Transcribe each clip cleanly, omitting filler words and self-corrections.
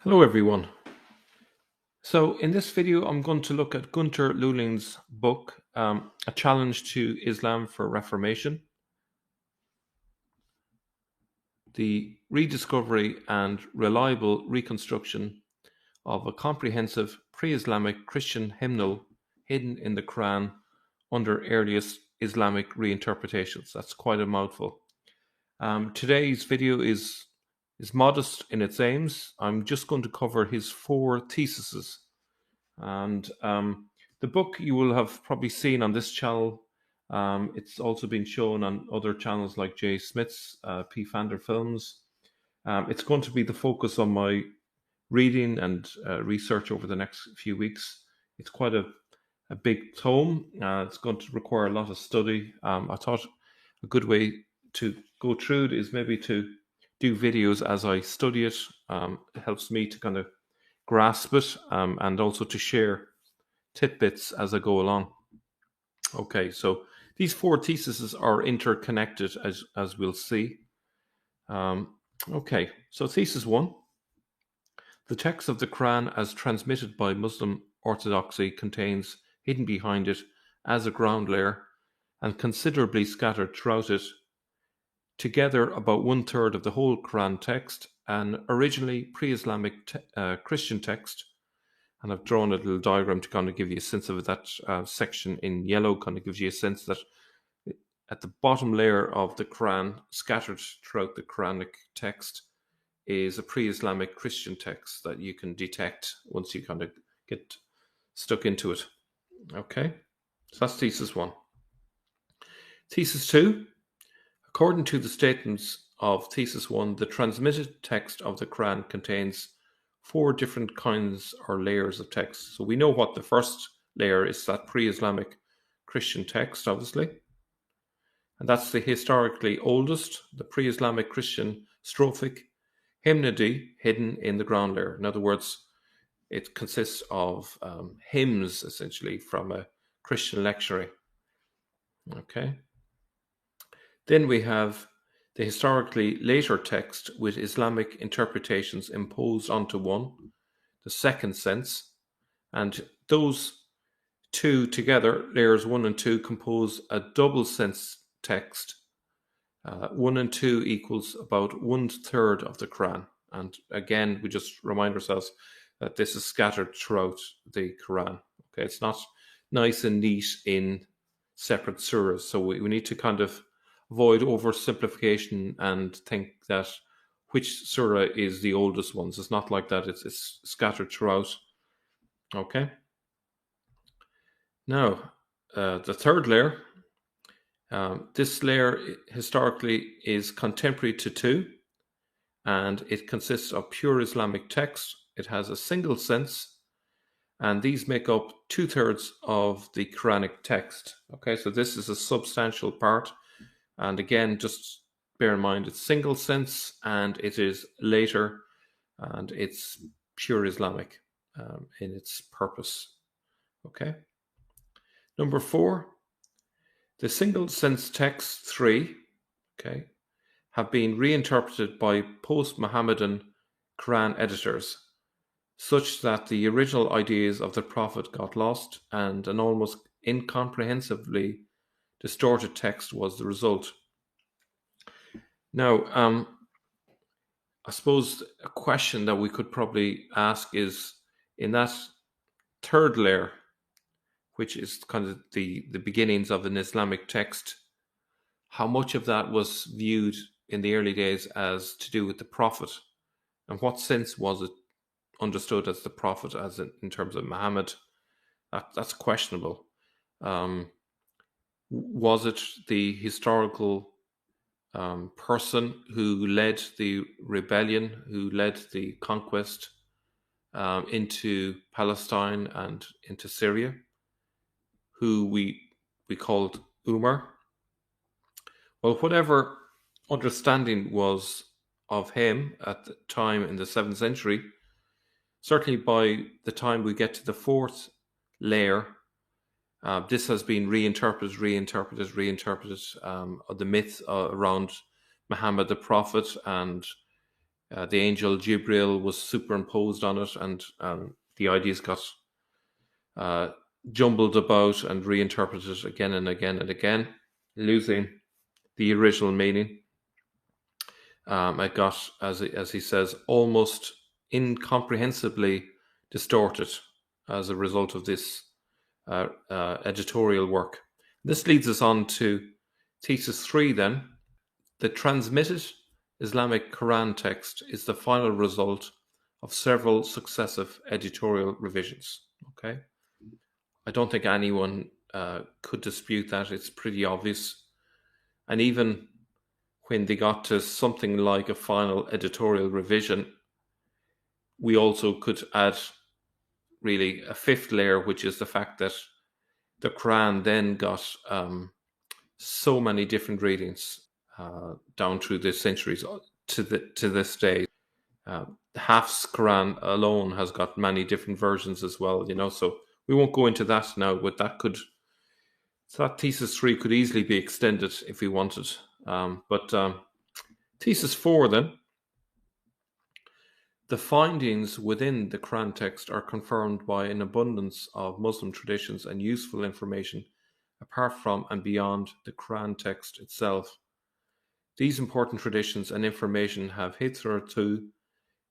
Hello everyone. So in this video I'm going to look at Günter Lüling's book, A Challenge to Islam for Reformation, the rediscovery and reliable reconstruction of a comprehensive pre-Islamic Christian hymnal hidden in the Qur'an under earliest Islamic reinterpretations. That's quite a mouthful. Today's video is modest in its aims. I'm just going to cover his 4 theses. And the book you will have probably seen on this channel. It's also been shown on other channels like Jay Smith's, P. Fander Films. It's going to be the focus on my reading and research over the next few weeks. It's quite a big tome. It's going to require a lot of study. I thought a good way to go through it is maybe to do videos as I study it. It helps me to kind of grasp it and also to share tidbits as I go along. Okay, so these 4 theses are interconnected as we'll see. Okay, so thesis 1. The text of the Quran as transmitted by Muslim orthodoxy contains hidden behind it as a ground layer and considerably scattered throughout it, together about 1/3 of the whole Quran text, an originally pre-Islamic Christian text. And I've drawn a little diagram to kind of give you a sense of it. That section in yellow kind of gives you a sense that at the bottom layer of the Quran, scattered throughout the Quranic text, is a pre-Islamic Christian text that you can detect once you kind of get stuck into it. Okay, so that's thesis 1. Thesis 2. According to the statements of thesis 1, the transmitted text of the Quran contains 4 different kinds or layers of text. So we know what the first layer is, that pre-Islamic Christian text, obviously. And that's the historically oldest, the pre-Islamic Christian strophic hymnody hidden in the ground layer. In other words, it consists of hymns, essentially, from a Christian lectionary. Okay. Then we have the historically later text with Islamic interpretations imposed onto one, the second sense, and those 2 together, layers 1 and 2, compose a double sense text. 1 and 2 equals about 1/3 of the Quran. And again, we just remind ourselves that this is scattered throughout the Quran. Okay, it's not nice and neat in separate surahs, so we need to kind of avoid oversimplification and think that which surah is the oldest ones. It's not like that. It's scattered throughout. Okay. Now, the third layer. This layer historically is contemporary to 2, and it consists of pure Islamic text. It has a single sense, and these make up 2/3 of the Quranic text. Okay, so this is a substantial part. And again, just bear in mind, it's single sense and it is later and it's pure Islamic in its purpose. Okay. Number 4, the single sense texts 3, okay, have been reinterpreted by post-Muhammadan Quran editors such that the original ideas of the Prophet got lost and an almost incomprehensibly distorted text was the result. Now, I suppose a question that we could probably ask is, in that third layer, which is kind of the beginnings of an Islamic text, how much of that was viewed in the early days as to do with the Prophet? And what sense was it understood as the Prophet, as in terms of Muhammad? That's questionable. Was it the historical person who led the rebellion, who led the conquest into Palestine and into Syria, who we called Umar? Well, whatever understanding was of him at the time in the 7th century, certainly by the time we get to the 4th layer, this has been reinterpreted, the myth around Muhammad the Prophet and the angel Jibril was superimposed on it, and the ideas got jumbled about and reinterpreted again and again and again, losing the original meaning. It got, as he says, almost incomprehensibly distorted as a result of this editorial work. This leads us on to thesis 3 then. The transmitted Islamic Quran text is the final result of several successive editorial revisions. Okay, I don't think anyone could dispute that. It's pretty obvious. And even when they got to something like a final editorial revision, we also could add really a fifth layer, which is the fact that the Quran then got so many different readings down through the centuries to this day. Hafs Quran alone has got many different versions as well, so we won't go into that now, but that thesis 3 could easily be extended if we wanted. But thesis 4 then, the findings within the Quran text are confirmed by an abundance of Muslim traditions and useful information apart from and beyond the Quran text itself. These important traditions and information have hitherto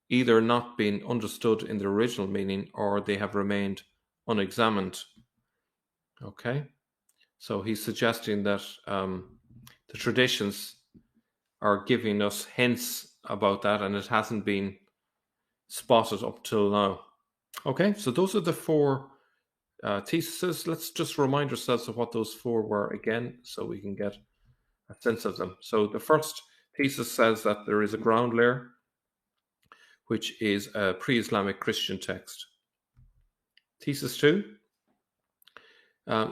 either not been understood in their original meaning or they have remained unexamined. Okay, so he's suggesting that the traditions are giving us hints about that, and it hasn't been spotted up till now. Okay, so those are the 4 theses. Let's just remind ourselves of what those 4 were again, so we can get a sense of them. So the first thesis says that there is a ground layer, which is a pre-Islamic Christian text. Thesis 2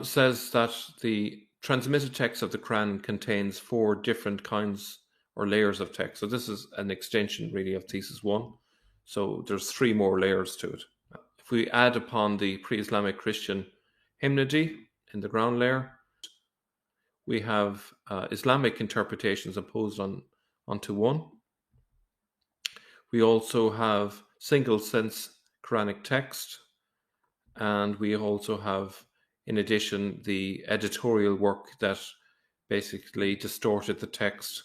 says that the transmitted text of the Quran contains 4 different kinds or layers of text. So this is an extension really of thesis 1. So there's 3 more layers to it. If we add upon the pre-Islamic Christian hymnody in the ground layer, we have Islamic interpretations imposed onto one. We also have single sense Quranic text, and we also have, in addition, the editorial work that basically distorted the text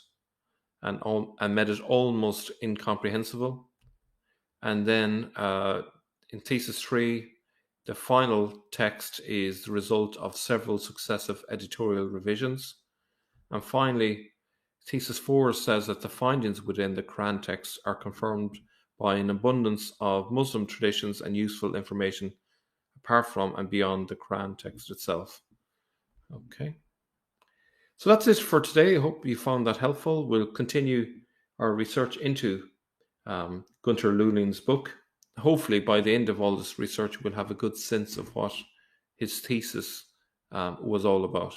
and made it almost incomprehensible. And then in thesis 3, the final text is the result of several successive editorial revisions. And finally, thesis 4 says that the findings within the Quran text are confirmed by an abundance of Muslim traditions and useful information apart from and beyond the Quran text itself. Okay. So that's it for today. I hope you found that helpful. We'll continue our research into Günter Lüling's book. Hopefully by the end of all this research, we'll have a good sense of what his thesis was all about.